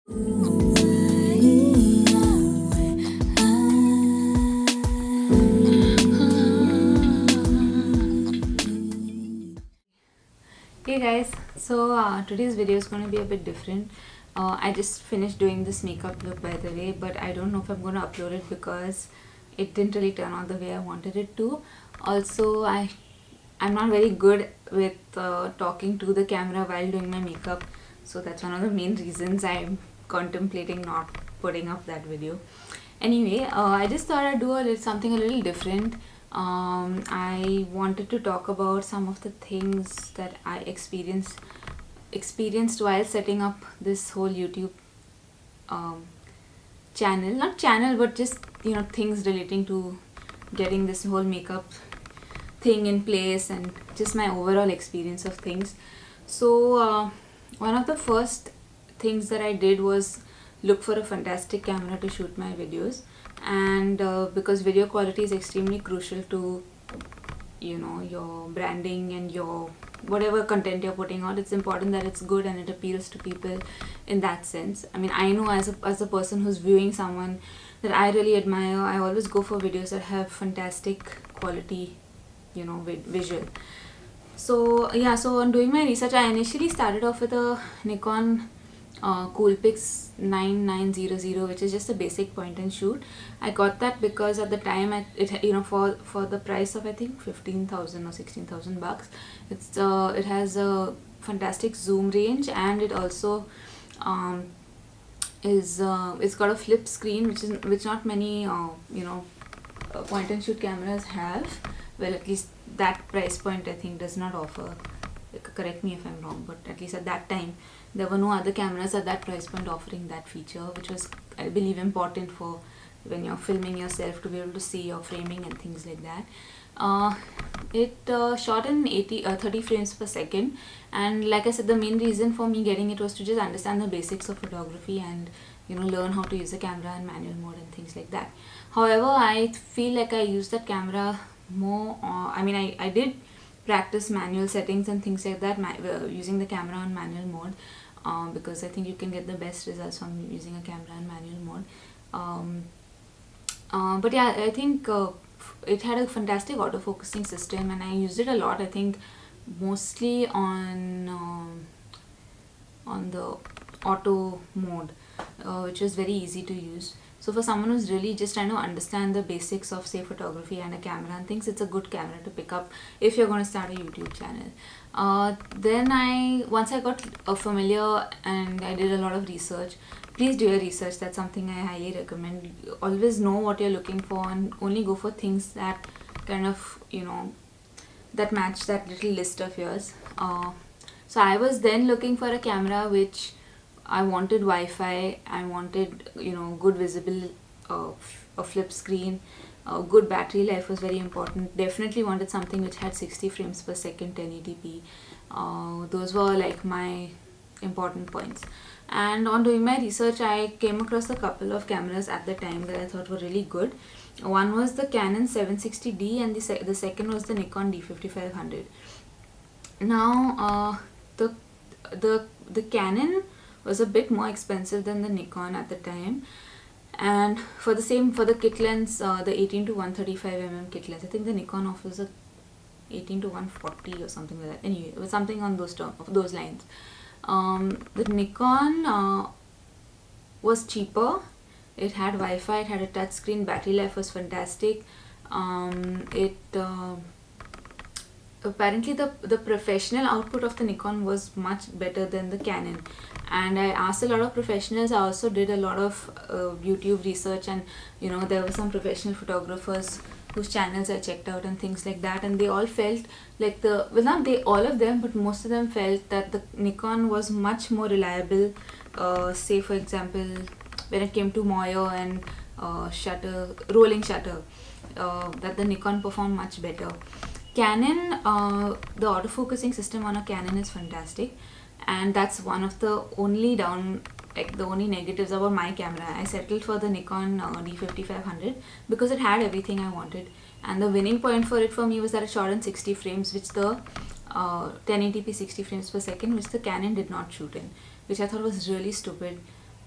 Hey guys, so today's video is going to be a bit different. I just finished doing this makeup look, by the way, but I don't know if I'm going to upload it because it didn't really turn out the way I wanted it to. Also, I'm not very good with talking to the camera while doing my makeup, so that's one of the main reasons I'm contemplating not putting up that video. Anyway, I just thought I'd do something a little different. I wanted to talk about some of the things that I experienced while setting up this whole YouTube channel. Not channel, but just things relating to getting this whole makeup thing in place and just my overall experience of things. So one of the first things that I did was look for a fantastic camera to shoot my videos, and because video quality is extremely crucial to your branding and your whatever content you're putting out, it's important that it's good and it appeals to people in that sense. I mean, I know as a person who's viewing someone that I really admire, I always go for videos that have fantastic quality, visual. So yeah, so on doing my research, I initially started off with a Nikon Coolpix 9900, which is just a basic point and shoot. I got that because at the time for the price of I think 15,000 or 16,000 bucks, it has a fantastic zoom range, and it also it's got a flip screen, which not many point and shoot cameras have. Well, at least that price point I think does not offer. Correct me if I'm wrong, but at least at that time there were no other cameras at that price point offering that feature, which was, I believe, important for when you're filming yourself to be able to see your framing and things like that. It shot in 30 frames per second, and like I said, the main reason for me getting it was to just understand the basics of photography and learn how to use the camera in manual mode and things like that. However, I feel like I used that camera more. I did practice manual settings and things like that using the camera on manual mode, because I think you can get the best results from using a camera in manual mode. But yeah, I think it had a fantastic autofocusing system, and I used it a lot. I think mostly on the auto mode, which was very easy to use. So for someone who's really just trying to understand the basics of, say, photography and a camera and things, it's a good camera to pick up if you're going to start a YouTube channel. Then once I got familiar and I did a lot of research. Please do your research. That's something I highly recommend. Always know what you're looking for and only go for things that kind of, that match that little list of yours. So I was then looking for a camera which I wanted Wi-Fi, I wanted good visible, a flip screen, good battery life was very important. Definitely wanted something which had 60 frames per second 1080p. Those were like my important points. And on doing my research, I came across a couple of cameras at the time that I thought were really good. One was the Canon 760D, and the second was the Nikon D5500. Now the Canon was a bit more expensive than the Nikon at the time, and for the kit lens, the 18 to 135mm kit lens, I think the Nikon offers a 18 to 140 or something like that. Anyway, it was something on those lines. The Nikon was cheaper. It had Wi-Fi, it had a touch screen, battery life was fantastic. Apparently the professional output of the Nikon was much better than the Canon, and I asked a lot of professionals. I also did a lot of YouTube research, and there were some professional photographers whose channels I checked out and things like that, and they all felt like not all of them, but most of them felt that the Nikon was much more reliable. Say for example, when it came to Moyer and rolling shutter, that the Nikon performed much better. Canon, the autofocusing system on a Canon is fantastic, and that's one of the only negatives about my camera. I settled for the Nikon D5500 because it had everything I wanted, and the winning point for me was that it shot in 60 frames, which the 1080p 60 frames per second, which the Canon did not shoot in, which I thought was really stupid.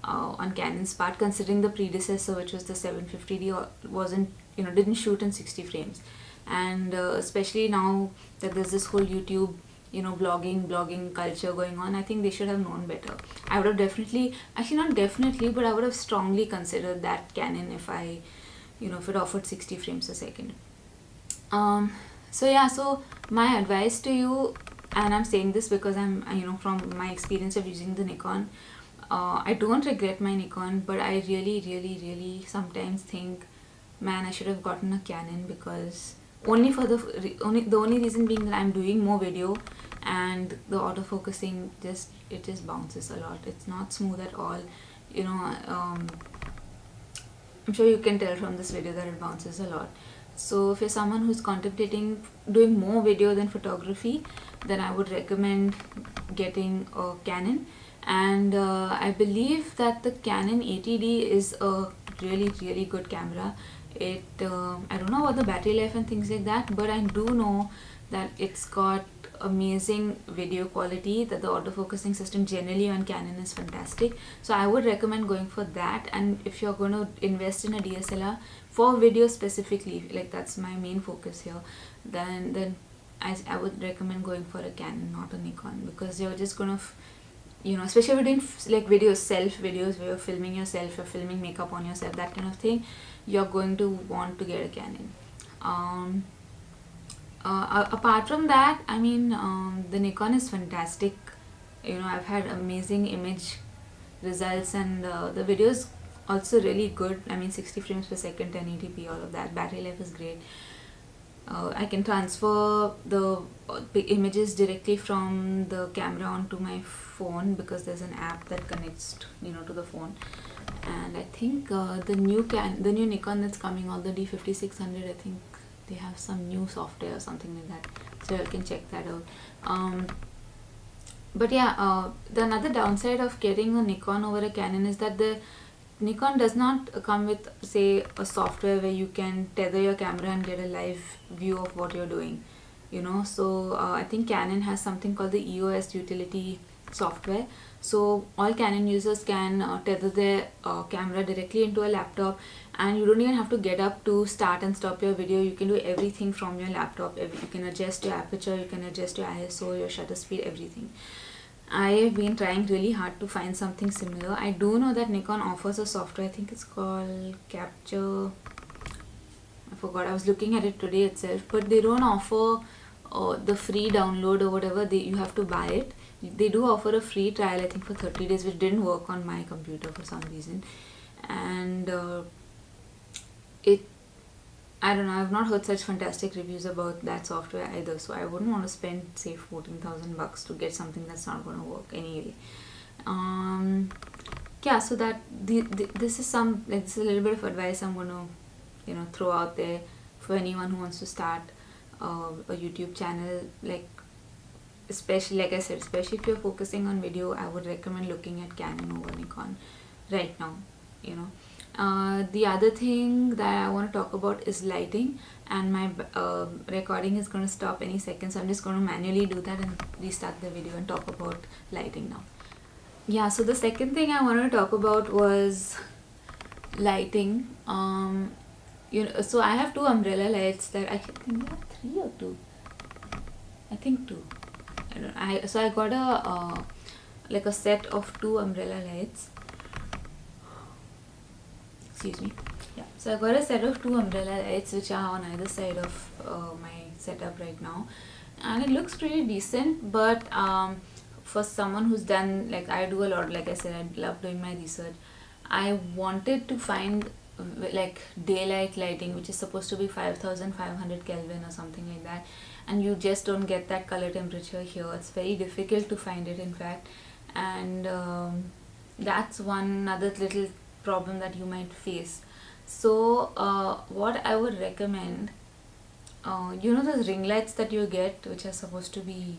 on Canon's part, considering the predecessor, which was the 750D, wasn't, didn't shoot in 60 frames. And especially now that there's this whole YouTube, blogging culture going on, I think they should have known better. I would have definitely, actually not definitely, but I would have strongly considered that Canon if it offered 60 frames a second. So my advice to you, and I'm saying this because I'm, from my experience of using the Nikon, I don't regret my Nikon, but I really, really, really sometimes think, man, I should have gotten a Canon, because the only reason being that I'm doing more video, and the autofocusing just bounces a lot. It's not smooth at all. I'm sure you can tell from this video that it bounces a lot. So if you're someone who's contemplating doing more video than photography, then I would recommend getting a Canon. And I believe that the Canon 80D is a really, really good camera. I don't know about the battery life and things like that, but I do know that it's got amazing video quality, that the autofocusing system generally on Canon is fantastic. So I would recommend going for that. And if you're going to invest in a DSLR for video specifically, like that's my main focus here, then I would recommend going for a Canon, not a Nikon, because you're just going to especially if you're doing like videos, self videos where you're filming yourself, you're filming makeup on yourself, that kind of thing, you're going to want to get a Canon. Apart from that, the Nikon is fantastic. I've had amazing image results, and the video is also really good. 60 frames per second, 1080p, all of that. Battery life is great. I can transfer the images directly from the camera onto my phone, because there's an app that connects to the phone. And I think the new Nikon that's coming, all the D5600, I think they have some new software or something like that, so you can check that out. But yeah, the another downside of getting a Nikon over a Canon is that the Nikon does not come with, say, a software where you can tether your camera and get a live view of what you're doing. So I think Canon has something called the EOS utility software. So all Canon users can tether their camera directly into a laptop, and you don't even have to get up to start and stop your video. You can do everything from your laptop. You can adjust your aperture, you can adjust your ISO, your shutter speed, everything. I have been trying really hard to find something similar. I do know that Nikon offers a software, I think it's called Capture. I forgot, I was looking at it today itself, but they don't offer the free download or whatever. You have to buy it. They do offer a free trial, I think, for 30 days, which didn't work on my computer for some reason. And I don't know, I've not heard such fantastic reviews about that software either, so I wouldn't want to spend, say, 14,000 bucks to get something that's not going to work anyway. Yeah, so that this is a little bit of advice I'm going to throw out there for anyone who wants to start a YouTube channel. Like, especially, like I said, especially if you're focusing on video, I would recommend looking at Canon over Nikon right now. The other thing that I want to talk about is lighting, and my recording is going to stop any second, so I'm just going to manually do that and restart the video and talk about lighting now. Yeah, so the second thing I wanted to talk about was lighting. So I have two umbrella lights that I think there are 3 or 2. I think 2. So I got a set of 2 umbrella lights. Excuse me. Yeah. So I got a set of 2 umbrella lights which are on either side of my setup right now, and it looks pretty decent. But for someone who's done, like I do a lot, like I said, I love doing my research. I wanted to find like daylight lighting, which is supposed to be 5500 Kelvin or something like that, and you just don't get that color temperature here. It's very difficult to find it, in fact, and that's one other little problem that you might face. So what I would recommend, those ring lights that you get, which are supposed to be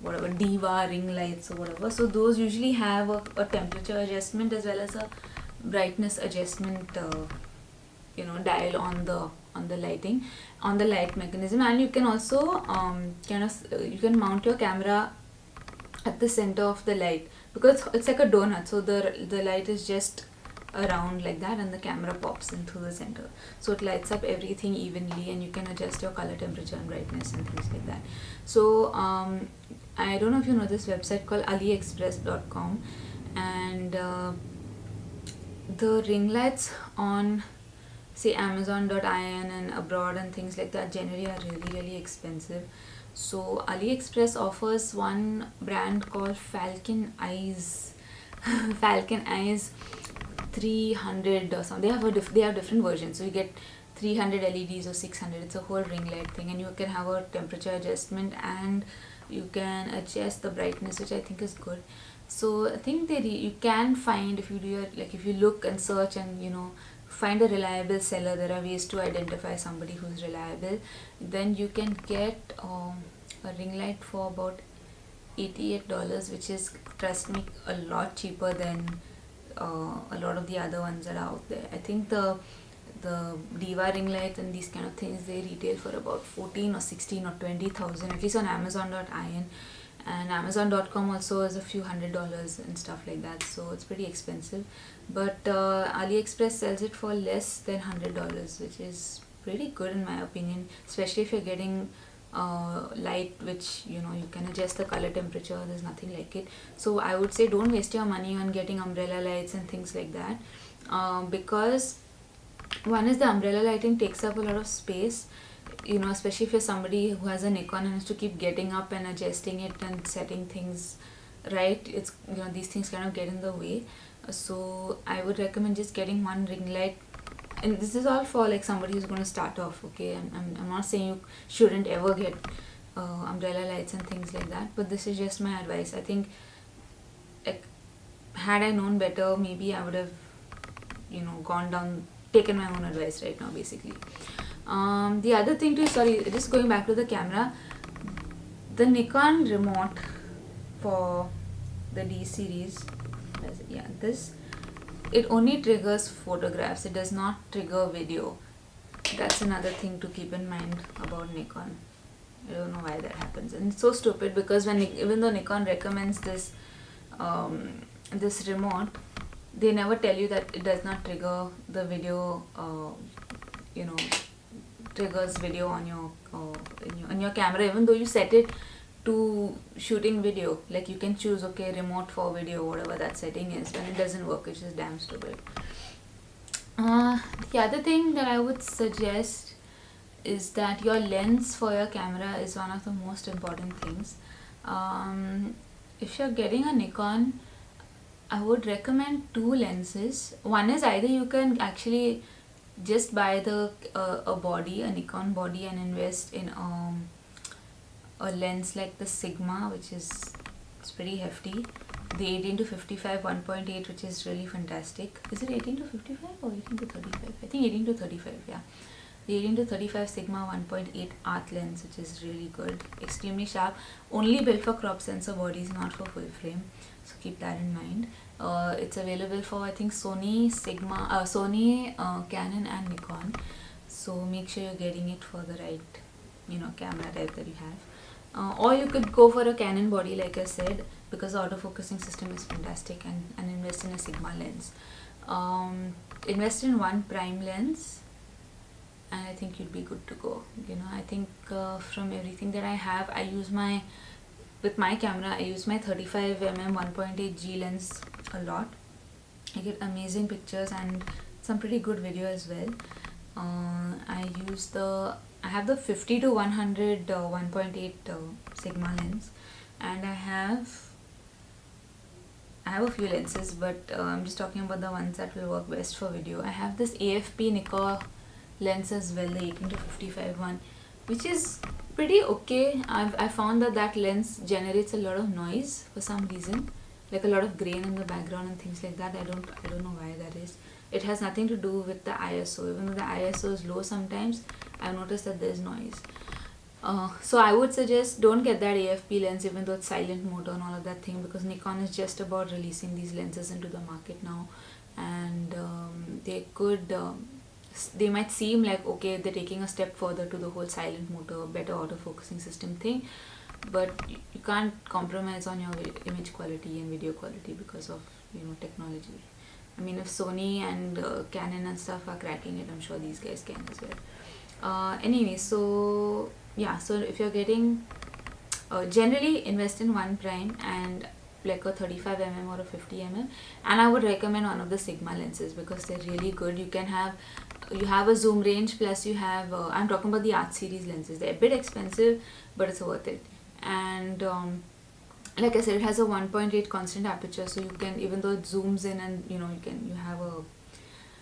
whatever, Diva ring lights or whatever, so those usually have a temperature adjustment as well as a brightness adjustment dial on the lighting, on the light mechanism. And you can also you can mount your camera at the center of the light, because it's like a donut, so the light is just around like that, and the camera pops into the center, so it lights up everything evenly, and you can adjust your color temperature and brightness and things like that. So I don't know if you know this website called aliexpress.com, and the ring lights on say amazon.in and abroad and things like that generally are really expensive. So AliExpress offers one brand called Falcon Eyes. Falcon Eyes 300 or something. They have different versions. So you get 300 LEDs or 600. It's a whole ring light thing, and you can have a temperature adjustment, and you can adjust the brightness, which I think is good. So I think you can find, if you do your, like if you look and search and find a reliable seller, there are ways to identify somebody who's reliable. Then you can get a ring light for about $88, which is, trust me, a lot cheaper than a lot of the other ones that are out there. I think the Diva ring light and these kind of things, they retail for about 14 or 16 or 20,000, at least on amazon.in, and amazon.com also is a few $100s and stuff like that, so it's pretty expensive. But AliExpress sells it for less than $100, which is pretty good in my opinion, especially if you're getting light which you can adjust the color temperature. There's nothing like it. So I would say don't waste your money on getting umbrella lights and things like that, because one is the umbrella lighting takes up a lot of space, especially if you're somebody who has a Nikon and has to keep getting up and adjusting it and setting things right. It's these things kind of get in the way. So I would recommend just getting one ring light, and this is all for like somebody who's going to start off. Okay, I'm not saying you shouldn't ever get umbrella lights and things like that, but this is just my advice. I think, like, had I known better, maybe I would have taken my own advice right now, basically. The other thing too, sorry, just going back to the camera, the Nikon remote for the D series, it only triggers photographs. It does not trigger video. That's another thing to keep in mind about Nikon. I don't know why that happens, and it's so stupid, because even though Nikon recommends this this remote, they never tell you that it does not trigger the video. Triggers video on your camera, even though you set it to shooting video. Like, you can choose, okay, remote for video, whatever that setting is. When it doesn't work, it's just damn stupid. The other thing that I would suggest is that your lens for your camera is one of the most important things. If you're getting a Nikon, I would recommend two lenses. One is, either you can actually just buy a Nikon body, and invest in a lens like the Sigma, which it's pretty hefty. The 18 to 55 1.8, which is really fantastic. Is it 18 to 55 or 18 to 35? I think 18 to 35, yeah. The 18 to 35 Sigma 1.8 art lens, which is really good, extremely sharp, only built for crop sensor bodies, not for full frame, so keep that in mind. It's available for, I think, Sony, Canon and Nikon, so make sure you're getting it for the right camera type that you have. Or you could go for a Canon body, like I said, because the autofocusing system is fantastic, and invest in a Sigma lens. Invest in one prime lens, and I think you'll be good to go. I think from everything that I have, with my camera, I use my 35mm 1.8G lens a lot. I get amazing pictures and some pretty good video as well. I have the 50 to 100 1.8 Sigma lens, and I have a few lenses, but I'm just talking about the ones that will work best for video. I have this AFP Nikon lens as well, the 18 to 55 one, which is pretty okay. I found that lens generates a lot of noise for some reason, like a lot of grain in the background and things like that. I don't know why that is. It has nothing to do with the ISO. Even though the ISO is low, sometimes I've noticed that there's noise. So I would suggest don't get that AFP lens, even though it's silent mode and all of that thing, because Nikon is just about releasing these lenses into the market now, and they might seem like, okay, they're taking a step further to the whole silent mode, better autofocusing system thing, but you can't compromise on your image quality and video quality because of technology. I mean, if Sony and Canon and stuff are cracking it, I'm sure these guys can as well. Anyway, so yeah, so if you're getting generally invest in one prime and like a 35 mm or a 50 mm, and I would recommend one of the Sigma lenses because they're really good. You have a zoom range, plus you have I'm talking about the Art series lenses. They're a bit expensive, but it's worth it. And like I said, it has a 1.8 constant aperture, so you can, even though it zooms in and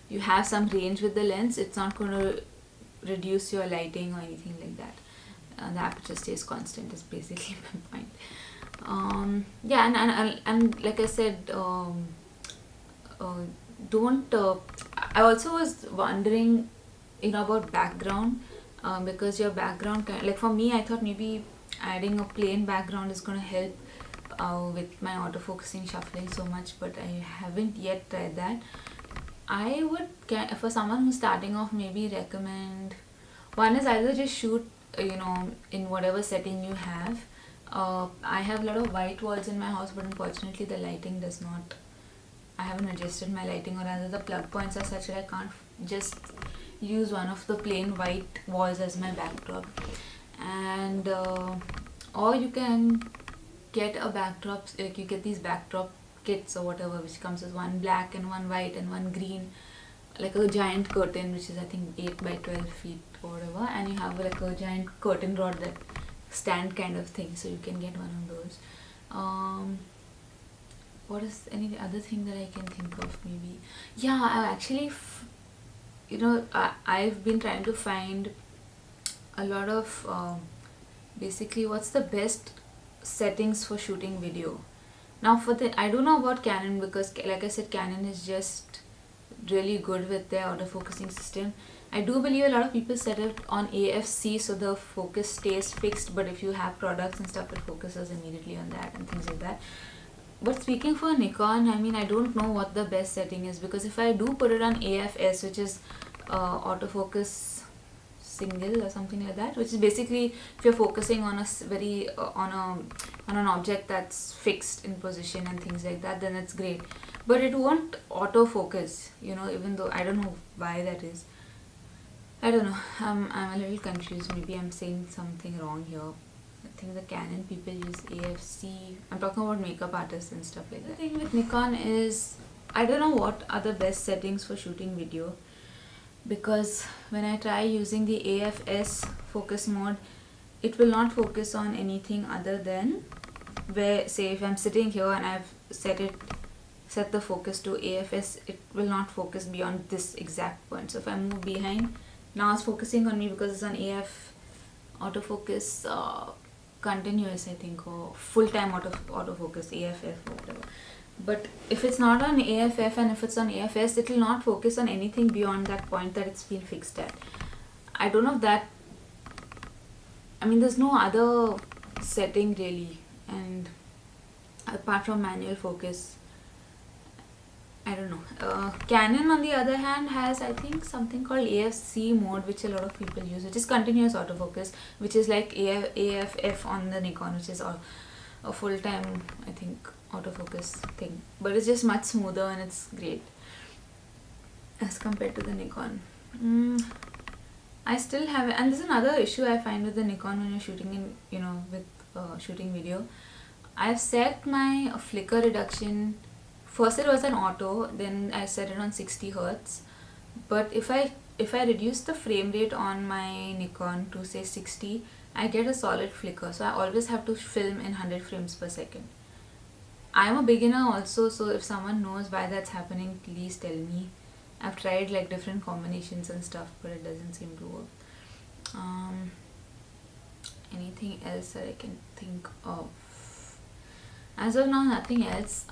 you have some range with the lens, it's not going to reduce your lighting or anything like that. The aperture stays constant is basically my point. Yeah, and like I said, don't I also was wondering about background, because your background like for me, I thought maybe adding a plain background is going to help with my autofocusing shuffling so much, but I haven't yet tried that. I would, for someone who's starting off, maybe recommend, one is either just shoot in whatever setting you have. I have a lot of white walls in my house, but unfortunately the lighting does not, I haven't adjusted my lighting, or rather the plug points are such that I can't just use one of the plain white walls as my backdrop. And or you can get a backdrop, like you get these backdrop kits or whatever, which comes with one black and one white and one green, like a giant curtain, which is I think 8 by 12 feet or whatever, and you have like a giant curtain rod, that stand kind of thing, so you can get one of those. What is any other thing that I can think of? Maybe, yeah, I actually I've been trying to find a lot of basically what's the best settings for shooting video. Now I don't know about Canon, because like I said, Canon is just really good with their autofocusing system. I do believe a lot of people set it on AFC so the focus stays fixed, but if you have products and stuff, it focuses immediately on that and things like that. But speaking for Nikon, I mean, I don't know what the best setting is, because if I do put it on AFS, which is autofocus single or something like that, which is basically if you're focusing on a very on an object that's fixed in position and things like that, then it's great. But it won't autofocus, even though I don't know why that is. I don't know. I'm a little confused. Maybe I'm saying something wrong here. I think the Canon people use AFC. I'm talking about makeup artists and stuff like that. The thing with Nikon is, I don't know what are the best settings for shooting video, because when I try using the AFS focus mode, it will not focus on anything other than where, say, if I'm sitting here and I've set the focus to AFS, it will not focus beyond this exact point. So if I move behind, now it's focusing on me because it's on AF autofocus continuous, I think, or full-time autofocus, AFF or whatever. But if it's not on AFF and if it's on AFS, it will not focus on anything beyond that point that it's been fixed at. I don't know if that, I mean, there's no other setting really, and apart from manual focus, I don't know. Canon, on the other hand, has, I think, something called AFC mode, which a lot of people use, which is continuous autofocus, which is like AFF on the Nikon, which is a full-time, I think, autofocus thing. But it's just much smoother and it's great as compared to the Nikon. I still have, and there's another issue I find with the Nikon when you're shooting shooting video. I've set my flicker reduction. First it was an auto, then I set it on 60 Hz. But if I reduce the frame rate on my Nikon to say 60, I get a solid flicker. So I always have to film in 100 frames per second. I'm a beginner also, so if someone knows why that's happening, please tell me. I've tried like different combinations and stuff, but it doesn't seem to work. Anything else that I can think of? As of now, nothing else.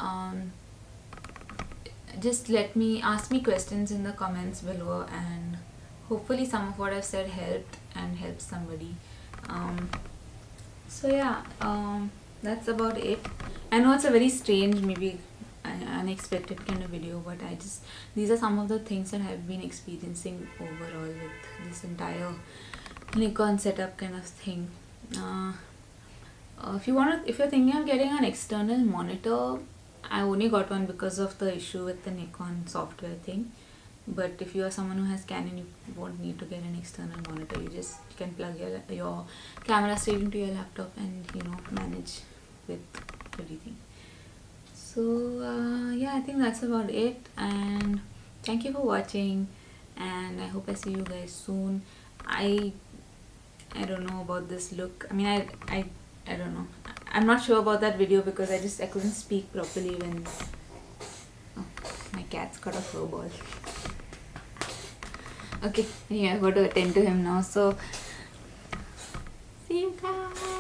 Just ask me questions in the comments below, and hopefully some of what I've said helped and helped somebody. So yeah, that's about it. I know it's a very strange, maybe unexpected kind of video, but these are some of the things that I've been experiencing overall with this entire Nikon setup kind of thing. If you're thinking of getting an external monitor, I only got one because of the issue with the Nikon software thing. But if you are someone who has Canon, you won't need to get an external monitor. You can plug your camera straight into your laptop and manage with everything. So yeah, I think that's about it. And thank you for watching. And I hope I see you guys soon. I don't know about this look. I mean, I don't know. I'm not sure about that video because I couldn't speak properly when my cat's got a fur ball. Okay, anyway, I've got to attend to him now. So, see you guys.